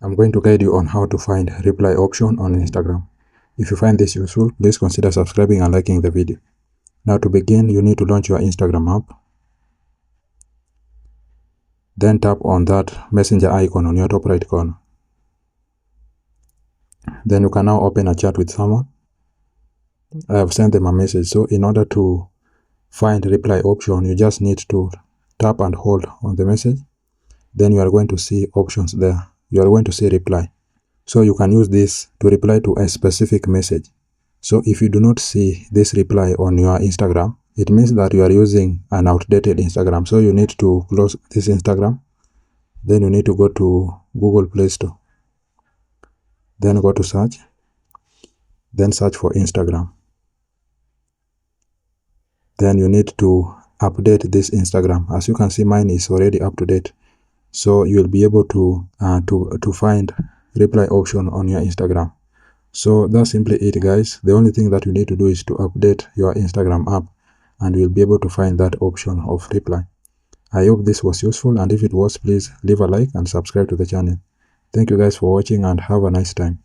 I'm going to guide you on how to find reply option on Instagram. If you find this useful, please consider subscribing and liking the video. Now to begin, you need to launch your Instagram app. Then tap on that messenger icon on your top right corner. Then you can now open a chat with someone. I have sent them a message. So in order to find reply option, you just need to tap and hold on the message. Then you are going to see options there. You are going to see reply. So you can use this to reply to a specific message. So if you do not see this reply on your Instagram, it means that you are using an outdated Instagram. So you need to close this Instagram. Then you need to go to Google Play Store. Then go to search. Then search for Instagram. Then you need to update this Instagram. As you can see, mine is already up to date. So you'll be able to find reply option on your Instagram. So that's simply it, guys. The only thing that you need to do is to update your Instagram app and you'll be able to find that option of reply. I hope this was useful, and if it was, please leave a like and subscribe to the channel. Thank you guys for watching and have a nice time.